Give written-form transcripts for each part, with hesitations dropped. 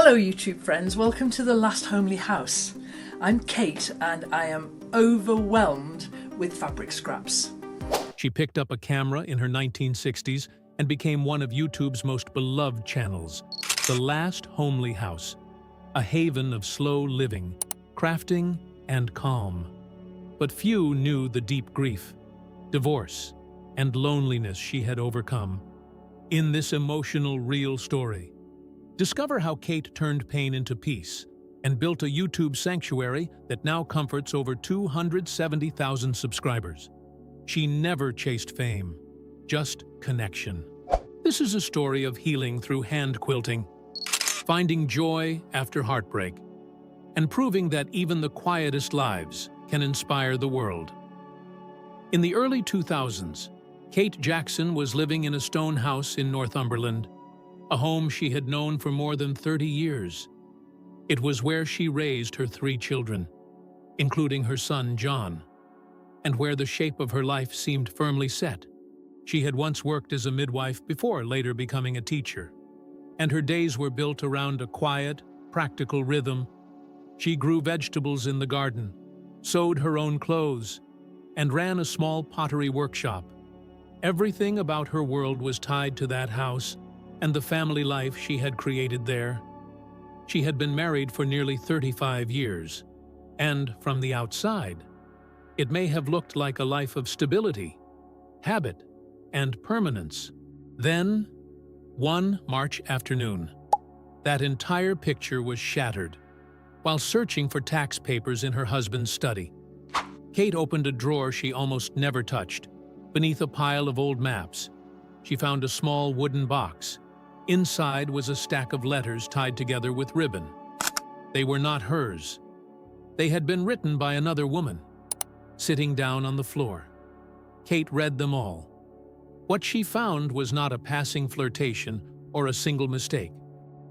Hello YouTube friends, welcome to The Last Homely House. I'm Kate and I am overwhelmed with fabric scraps. She picked up a camera in her 1960s and became one of YouTube's most beloved channels, The Last Homely House, a haven of slow living, crafting, and calm. But few knew the deep grief, divorce, and loneliness she had overcome. In this emotional, real story, discover how Kate turned pain into peace and built a YouTube sanctuary that now comforts over 270,000 subscribers. She never chased fame, just connection. This is a story of healing through hand quilting, finding joy after heartbreak, and proving that even the quietest lives can inspire the world. In the early 2000s, Kate Jackson was living in a stone house in Northumberland, a home she had known for more than 30 years. It was where she raised her 3 children, including her son John, and where the shape of her life seemed firmly set. She had once worked as a midwife before later becoming a teacher, and her days were built around a quiet, practical rhythm. She grew vegetables in the garden, sewed her own clothes, and ran a small pottery workshop. Everything about her world was tied to that house and the family life she had created there. She had been married for nearly 35 years, and from the outside, it may have looked like a life of stability, habit, and permanence. Then, one March afternoon, that entire picture was shattered. While searching for tax papers in her husband's study, Kate opened a drawer she almost never touched. Beneath a pile of old maps, she found a small wooden box. Inside was a stack of letters tied together with ribbon. They were not hers. They had been written by another woman. Sitting down on the floor, Kate read them all. What she found was not a passing flirtation or a single mistake.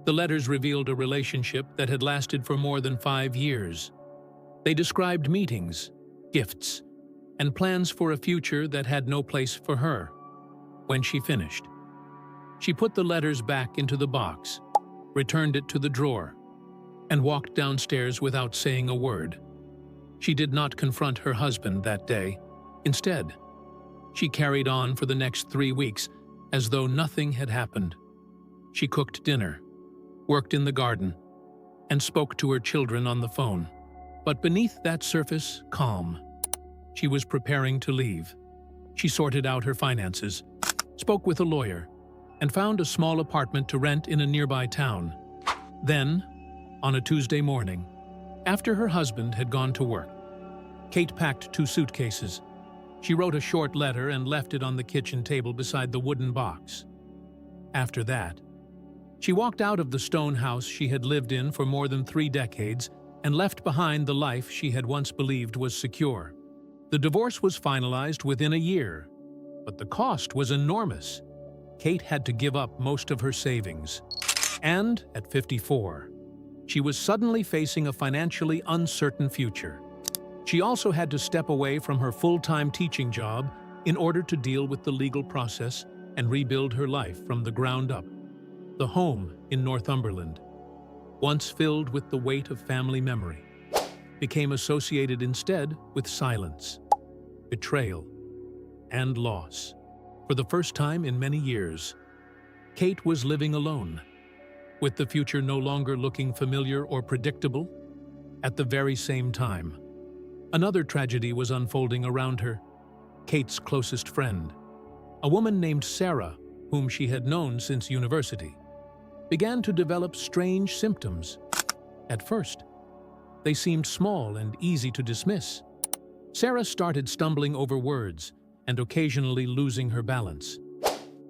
The letters revealed a relationship that had lasted for more than 5 years. They described meetings, gifts, and plans for a future that had no place for her. When she finished, she put the letters back into the box, returned it to the drawer, and walked downstairs without saying a word. She did not confront her husband that day. Instead, she carried on for the next 3 weeks as though nothing had happened. She cooked dinner, worked in the garden, and spoke to her children on the phone. But beneath that surface, calm. She was preparing to leave. She sorted out her finances, spoke with a lawyer, and found a small apartment to rent in a nearby town. Then, on a Tuesday morning, after her husband had gone to work, Kate packed 2 suitcases. She wrote a short letter and left it on the kitchen table beside the wooden box. After that, she walked out of the stone house she had lived in for more than 3 decades and left behind the life she had once believed was secure. The divorce was finalized within a year, but the cost was enormous. Kate had to give up most of her savings. And at 54, she was suddenly facing a financially uncertain future. She also had to step away from her full-time teaching job in order to deal with the legal process and rebuild her life from the ground up. The home in Northumberland, once filled with the weight of family memory, became associated instead with silence, betrayal, and loss. For the first time in many years, Kate was living alone, with the future no longer looking familiar or predictable. At the very same time, another tragedy was unfolding around her. Kate's closest friend, a woman named Sarah, whom she had known since university, began to develop strange symptoms. At first, they seemed small and easy to dismiss. Sarah started stumbling over words and occasionally losing her balance.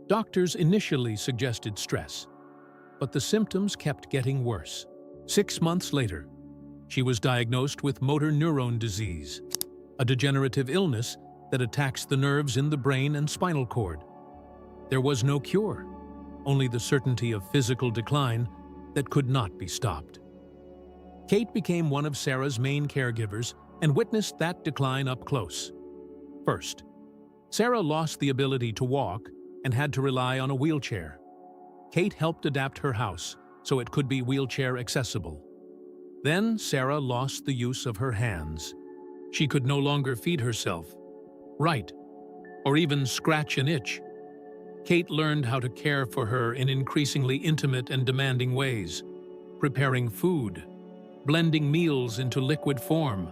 Doctors initially suggested stress, but the symptoms kept getting worse. 6 months later, she was diagnosed with motor neuron disease, a degenerative illness that attacks the nerves in the brain and spinal cord. There was no cure, only the certainty of physical decline that could not be stopped. Kate became one of Sarah's main caregivers and witnessed that decline up close. First, Sarah lost the ability to walk and had to rely on a wheelchair. Kate helped adapt her house, so it could be wheelchair accessible. Then Sarah lost the use of her hands. She could no longer feed herself, write, or even scratch an itch. Kate learned how to care for her in increasingly intimate and demanding ways, preparing food, blending meals into liquid form,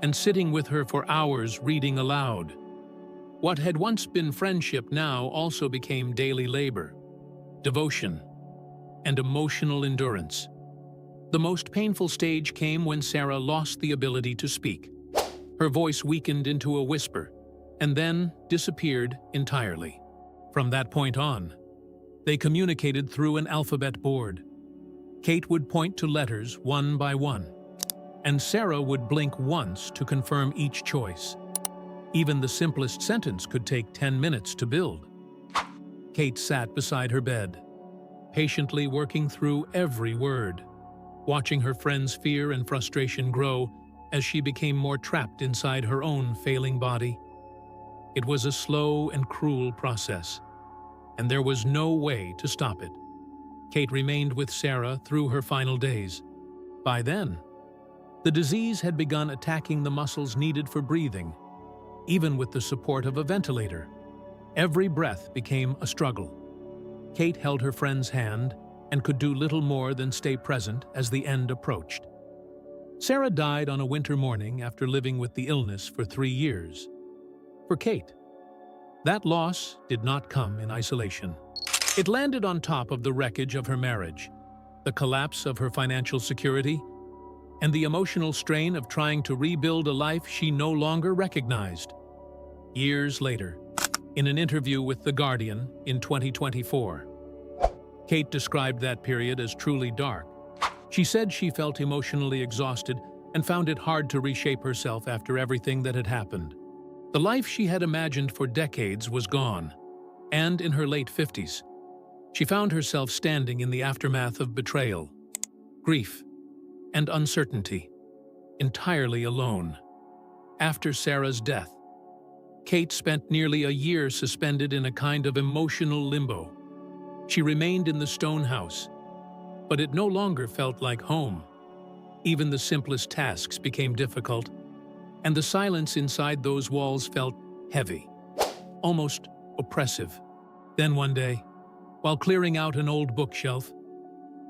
and sitting with her for hours reading aloud. What had once been friendship now also became daily labor, devotion, and emotional endurance. The most painful stage came when Sarah lost the ability to speak. Her voice weakened into a whisper, and then disappeared entirely. From that point on, they communicated through an alphabet board. Kate would point to letters one by one, and Sarah would blink once to confirm each choice. Even the simplest sentence could take 10 minutes to build. Kate sat beside her bed, patiently working through every word, watching her friend's fear and frustration grow as she became more trapped inside her own failing body. It was a slow and cruel process, and there was no way to stop it. Kate remained with Sarah through her final days. By then, the disease had begun attacking the muscles needed for breathing. Even with the support of a ventilator, every breath became a struggle. Kate held her friend's hand and could do little more than stay present as the end approached. Sarah died on a winter morning after living with the illness for 3 years. For Kate, that loss did not come in isolation. It landed on top of the wreckage of her marriage, the collapse of her financial security, and the emotional strain of trying to rebuild a life she no longer recognized. Years later, in an interview with The Guardian in 2024, Kate described that period as truly dark. She said she felt emotionally exhausted and found it hard to reshape herself after everything that had happened. The life she had imagined for decades was gone, and in her late 50s, she found herself standing in the aftermath of betrayal, grief, and uncertainty, entirely alone. After Sarah's death, Kate spent nearly a year suspended in a kind of emotional limbo. She remained in the stone house, but it no longer felt like home. Even the simplest tasks became difficult, and the silence inside those walls felt heavy, almost oppressive. Then one day, while clearing out an old bookshelf,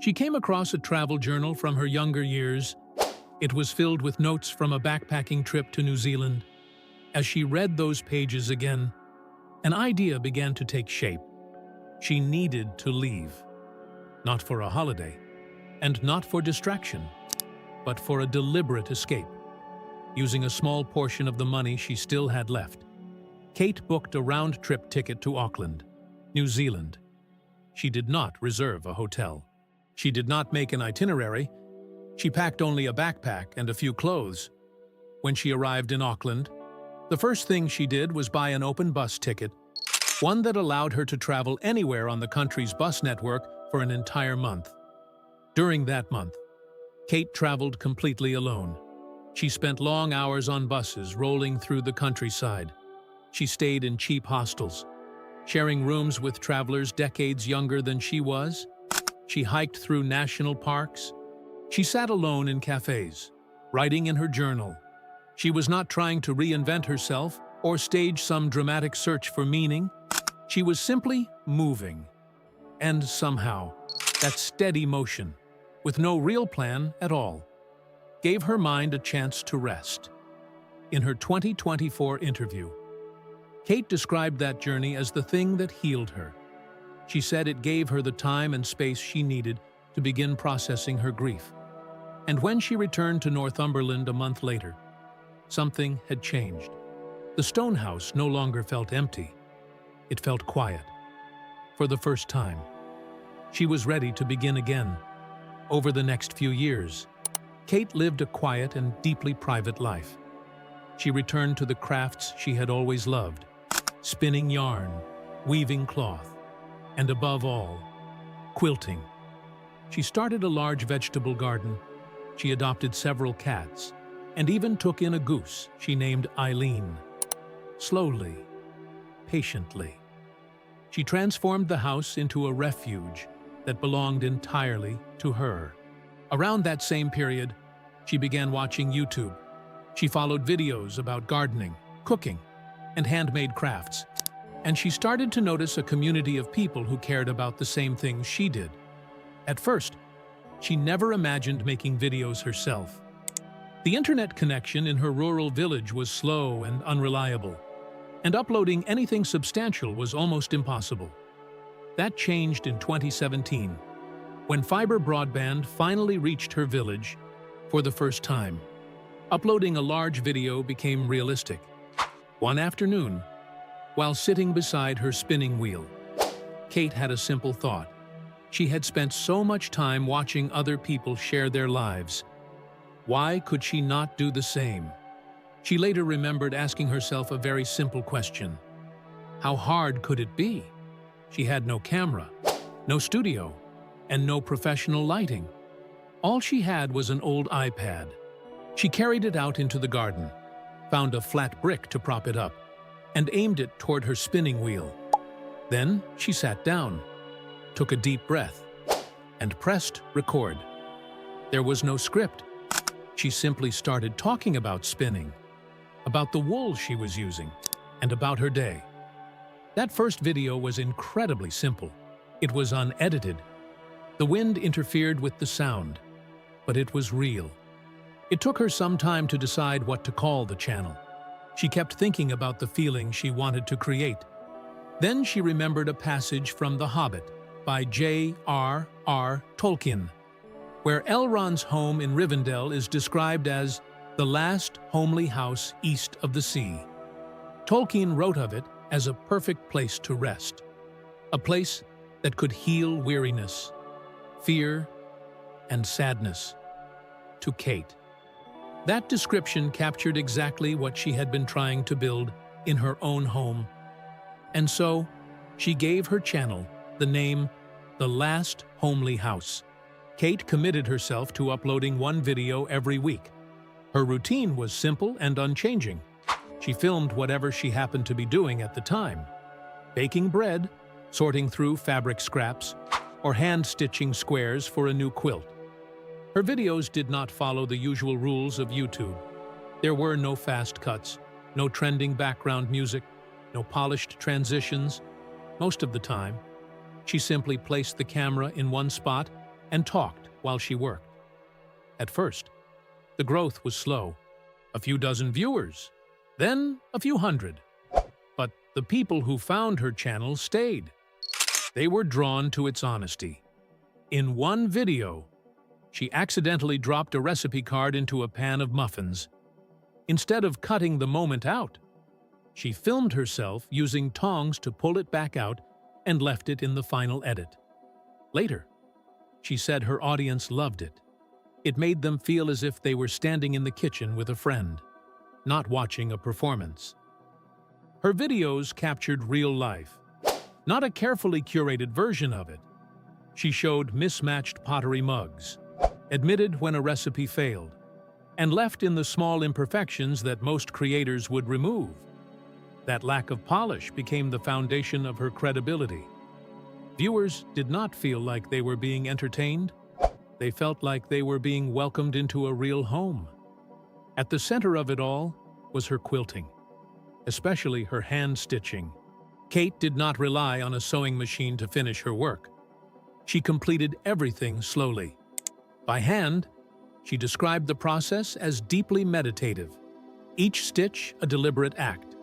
she came across a travel journal from her younger years. It was filled with notes from a backpacking trip to New Zealand. As she read those pages again, an idea began to take shape. She needed to leave, not for a holiday, and not for distraction, but for a deliberate escape. Using a small portion of the money she still had left, Kate booked a round-trip ticket to Auckland, New Zealand. She did not reserve a hotel. She did not make an itinerary. She packed only a backpack and a few clothes. When she arrived in Auckland, the first thing she did was buy an open bus ticket, one that allowed her to travel anywhere on the country's bus network for an entire month. During that month, Kate traveled completely alone. She spent long hours on buses rolling through the countryside. She stayed in cheap hostels, sharing rooms with travelers decades younger than she was. She hiked through national parks. She sat alone in cafes, writing in her journal. She was not trying to reinvent herself or stage some dramatic search for meaning. She was simply moving. And somehow, that steady motion, with no real plan at all, gave her mind a chance to rest. In her 2024 interview, Kate described that journey as the thing that healed her. She said it gave her the time and space she needed to begin processing her grief. And when she returned to Northumberland a month later, something had changed. The stone house no longer felt empty. It felt quiet. For the first time, she was ready to begin again. Over the next few years, Kate lived a quiet and deeply private life. She returned to the crafts she had always loved, spinning yarn, weaving cloth, and above all, quilting. She started a large vegetable garden. She adopted several cats, and even took in a goose she named Eileen. Slowly, patiently, she transformed the house into a refuge, that belonged entirely to her. Around that same period, she began watching YouTube. She followed videos about gardening, cooking, and handmade crafts. And she started to notice a community of people who cared about the same things she did. At first, she never imagined making videos herself. The internet connection in her rural village was slow and unreliable, and uploading anything substantial was almost impossible. That changed in 2017, when fiber broadband finally reached her village for the first time. Uploading a large video became realistic. One afternoon, while sitting beside her spinning wheel, Kate had a simple thought. She had spent so much time watching other people share their lives. Why could she not do the same? She later remembered asking herself a very simple question. How hard could it be? She had no camera, no studio, and no professional lighting. All she had was an old iPad. She carried it out into the garden, found a flat brick to prop it up, and aimed it toward her spinning wheel. Then she sat down, took a deep breath, and pressed record. There was no script. She simply started talking about spinning, about the wool she was using, and about her day. That first video was incredibly simple. It was unedited. The wind interfered with the sound, but it was real. It took her some time to decide what to call the channel. She kept thinking about the feeling she wanted to create. Then she remembered a passage from The Hobbit by J.R.R. Tolkien, where Elrond's home in Rivendell is described as the last homely house east of the sea. Tolkien wrote of it as a perfect place to rest, a place that could heal weariness, fear, and sadness. To Kate, that description captured exactly what she had been trying to build in her own home. And so, she gave her channel the name The Last Homely House. Kate committed herself to uploading one video every week. Her routine was simple and unchanging. She filmed whatever she happened to be doing at the time: baking bread, sorting through fabric scraps, or hand-stitching squares for a new quilt. Her videos did not follow the usual rules of YouTube. There were no fast cuts, no trending background music, no polished transitions. Most of the time, she simply placed the camera in one spot and talked while she worked. At first, the growth was slow. A few dozen viewers, then a few hundred. But the people who found her channel stayed. They were drawn to its honesty. In one video, she accidentally dropped a recipe card into a pan of muffins. Instead of cutting the moment out, she filmed herself using tongs to pull it back out and left it in the final edit. Later, she said her audience loved it. It made them feel as if they were standing in the kitchen with a friend, not watching a performance. Her videos captured real life, not a carefully curated version of it. She showed mismatched pottery mugs, admitted when a recipe failed, and left in the small imperfections that most creators would remove. That lack of polish became the foundation of her credibility. Viewers did not feel like they were being entertained. They felt like they were being welcomed into a real home. At the center of it all was her quilting, especially her hand stitching. Kate did not rely on a sewing machine to finish her work. She completed everything slowly. By hand, she described the process as deeply meditative, each stitch a deliberate act.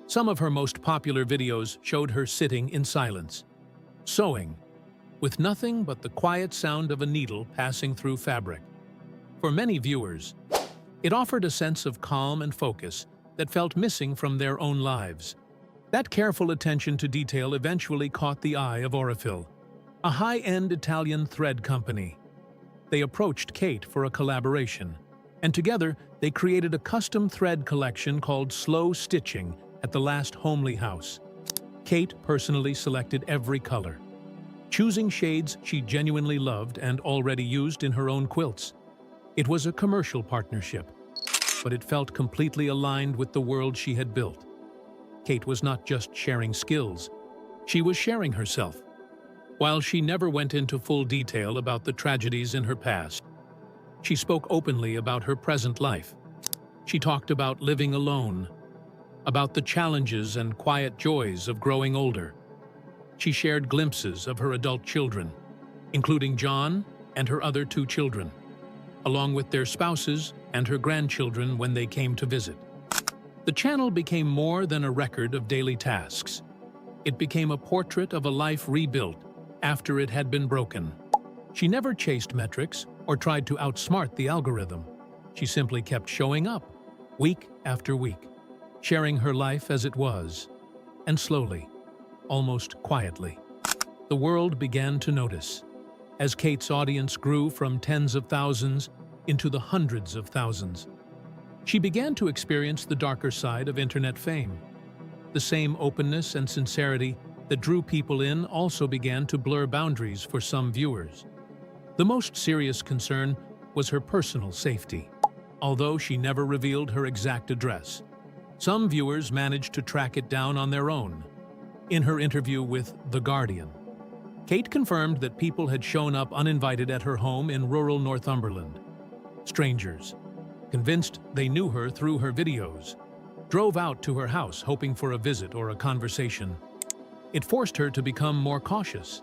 Some of her most popular videos showed her sitting in silence, sewing, with nothing but the quiet sound of a needle passing through fabric. For many viewers, it offered a sense of calm and focus that felt missing from their own lives. That careful attention to detail eventually caught the eye of Orifil, a high-end Italian thread company. They approached Kate for a collaboration, and together they created a custom thread collection called Slow Stitching at the Last Homely House. Kate personally selected every color, choosing shades she genuinely loved and already used in her own quilts. It was a commercial partnership, but it felt completely aligned with the world she had built. Kate was not just sharing skills, she was sharing herself. While she never went into full detail about the tragedies in her past, she spoke openly about her present life. She talked about living alone, about the challenges and quiet joys of growing older. She shared glimpses of her adult children, including John and her other 2 children, along with their spouses and her grandchildren when they came to visit. The channel became more than a record of daily tasks. It became a portrait of a life rebuilt after it had been broken. She never chased metrics or tried to outsmart the algorithm. She simply kept showing up, week after week, sharing her life as it was. And slowly, almost quietly, the world began to notice, as Kate's audience grew from tens of thousands into the hundreds of thousands. She began to experience the darker side of internet fame. The same openness and sincerity that drew people in also began to blur boundaries for some viewers. The most serious concern was her personal safety. Although she never revealed her exact address, some viewers managed to track it down on their own. In her interview with The Guardian, Kate confirmed that people had shown up uninvited at her home in rural Northumberland. Strangers, convinced they knew her through her videos, drove out to her house hoping for a visit or a conversation. It forced her to become more cautious.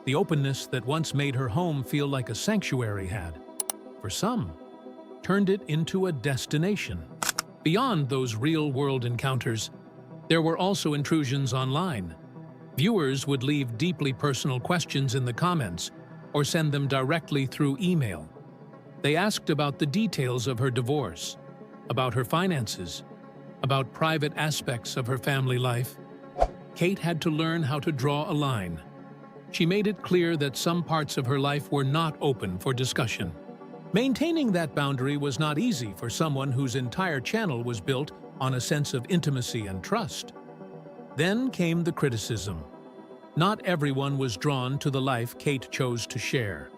The openness that once made her home feel like a sanctuary had, for some, turned it into a destination. Beyond those real-world encounters, there were also intrusions online. Viewers would leave deeply personal questions in the comments or send them directly through email. They asked about the details of her divorce, about her finances, about private aspects of her family life. Kate had to learn how to draw a line. She made it clear that some parts of her life were not open for discussion. Maintaining that boundary was not easy for someone whose entire channel was built on a sense of intimacy and trust. Then came the criticism. Not everyone was drawn to the life Kate chose to share.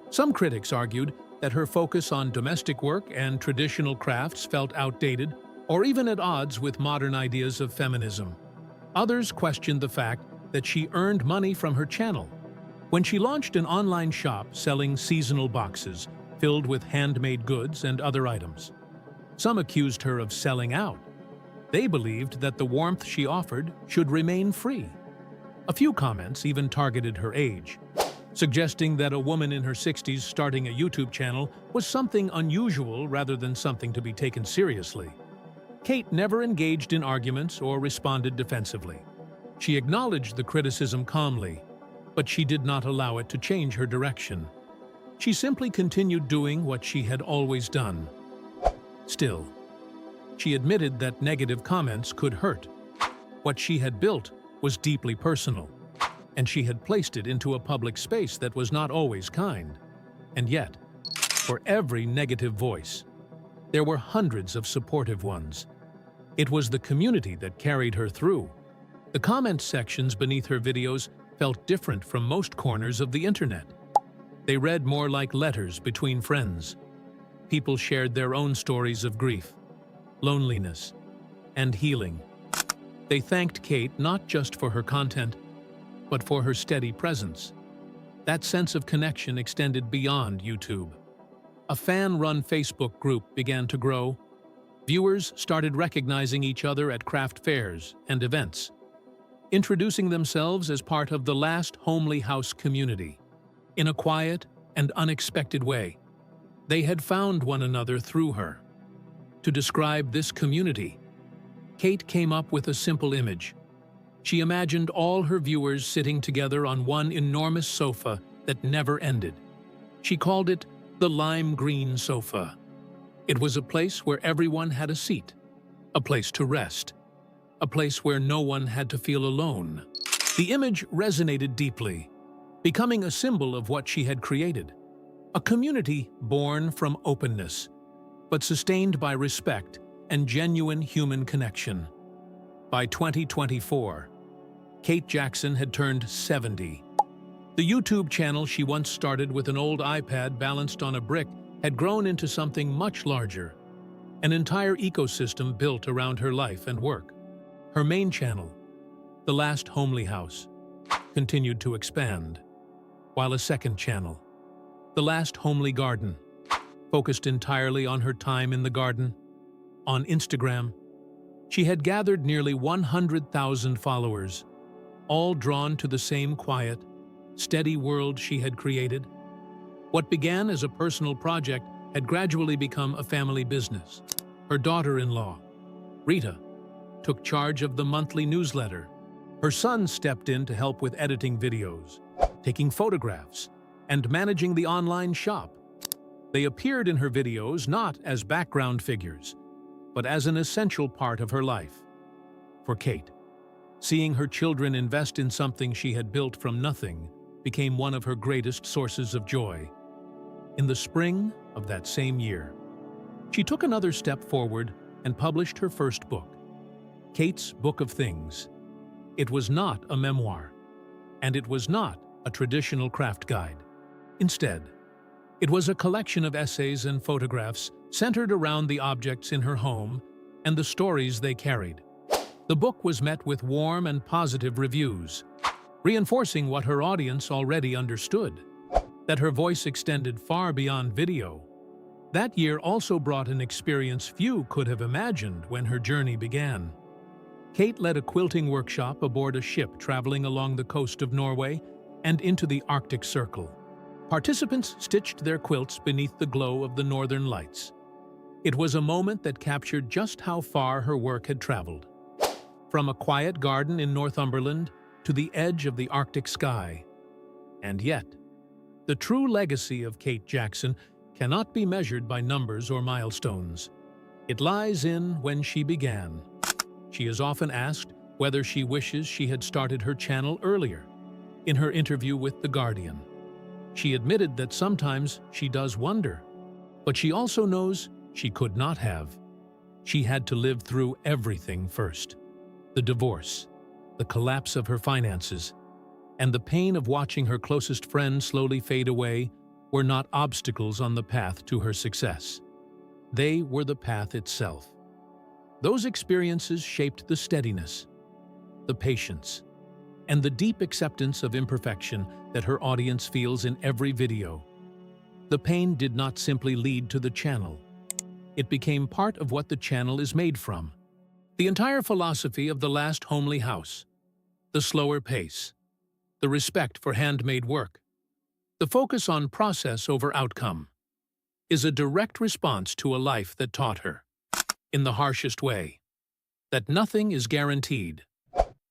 Some critics argued that her focus on domestic work and traditional crafts felt outdated or even at odds with modern ideas of feminism. Others questioned the fact that she earned money from her channel. When she launched an online shop selling seasonal boxes filled with handmade goods and other items, some accused her of selling out. They believed that the warmth she offered should remain free. A few comments even targeted her age, suggesting that a woman in her 60s starting a YouTube channel was something unusual rather than something to be taken seriously. Kate never engaged in arguments or responded defensively. She acknowledged the criticism calmly, but she did not allow it to change her direction. She simply continued doing what she had always done. Still, she admitted that negative comments could hurt. What she had built was deeply personal, and she had placed it into a public space that was not always kind. And yet, for every negative voice, there were hundreds of supportive ones. It was the community that carried her through. The comment sections beneath her videos felt different from most corners of the internet. They read more like letters between friends. People shared their own stories of grief, loneliness, and healing. They thanked Kate not just for her content, but for her steady presence. That sense of connection extended beyond YouTube. A fan-run Facebook group began to grow. Viewers started recognizing each other at craft fairs and events, introducing themselves as part of the Last Homely House community. In a quiet and unexpected way, they had found one another through her. To describe this community, Kate came up with a simple image. She imagined all her viewers sitting together on one enormous sofa that never ended. She called it the lime green sofa. It was a place where everyone had a seat, a place to rest, a place where no one had to feel alone. The image resonated deeply, becoming a symbol of what she had created. A community born from openness, but sustained by respect and genuine human connection. By 2024, Kate Jackson had turned 70. The YouTube channel she once started with an old iPad balanced on a brick had grown into something much larger, an entire ecosystem built around her life and work. Her main channel, The Last Homely House, continued to expand, while a second channel, The Last Homely Garden, focused entirely on her time in the garden. On Instagram, she had gathered nearly 100,000 followers, all drawn to the same quiet, steady world she had created. What began as a personal project had gradually become a family business. Her daughter-in-law, Rita, took charge of the monthly newsletter. Her son stepped in to help with editing videos, taking photographs, and managing the online shop. They appeared in her videos not as background figures, but as an essential part of her life. For Kate, seeing her children invest in something she had built from nothing became one of her greatest sources of joy. In the spring of that same year, she took another step forward and published her first book, Kate's Book of Things. It was not a memoir, and it was not a traditional craft guide. Instead, it was a collection of essays and photographs centered around the objects in her home and the stories they carried. The book was met with warm and positive reviews, reinforcing what her audience already understood, that her voice extended far beyond video. That year also brought an experience few could have imagined when her journey began. Kate led a quilting workshop aboard a ship traveling along the coast of Norway and into the Arctic Circle. Participants stitched their quilts beneath the glow of the northern lights. It was a moment that captured just how far her work had traveled. From a quiet garden in Northumberland to the edge of the Arctic sky. And yet, the true legacy of Kate Jackson cannot be measured by numbers or milestones. It lies in when she began. She is often asked whether she wishes she had started her channel earlier. In her interview with The Guardian, she admitted that sometimes she does wonder, but she also knows she could not have. She had to live through everything first. The divorce, the collapse of her finances, and the pain of watching her closest friend slowly fade away were not obstacles on the path to her success. They were the path itself. Those experiences shaped the steadiness, the patience, and the deep acceptance of imperfection that her audience feels in every video. The pain did not simply lead to the channel. It became part of what the channel is made from. The entire philosophy of The Last Homely House, the slower pace, the respect for handmade work, the focus on process over outcome, is a direct response to a life that taught her, in the harshest way, that nothing is guaranteed.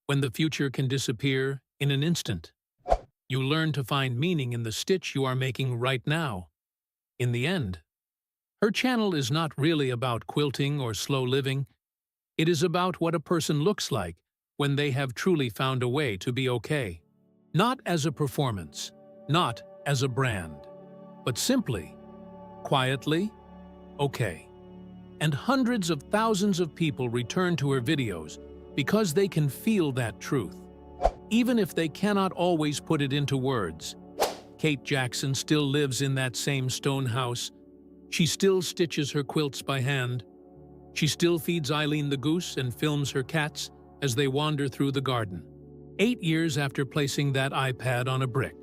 When the future can disappear in an instant, you learn to find meaning in the stitch you are making right now. In the end, her channel is not really about quilting or slow living. It is about what a person looks like when they have truly found a way to be okay. Not as a performance, not as a brand, but simply, quietly, okay. And hundreds of thousands of people return to her videos because they can feel that truth. Even if they cannot always put it into words, Kate Jackson still lives in that same stone house. She still stitches her quilts by hand. She still feeds Eileen the goose and films her cats as they wander through the garden. 8 years after placing that iPad on a brick,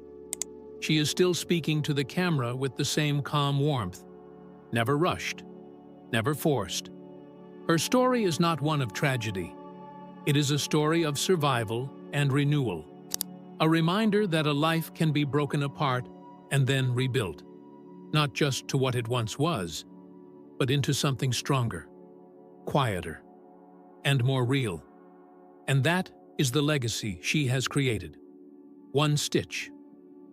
she is still speaking to the camera with the same calm warmth, never rushed, never forced. Her story is not one of tragedy. It is a story of survival and renewal, a reminder that a life can be broken apart and then rebuilt, not just to what it once was, but into something stronger, quieter, and more real. And that is the legacy she has created. One stitch,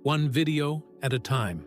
one video at a time.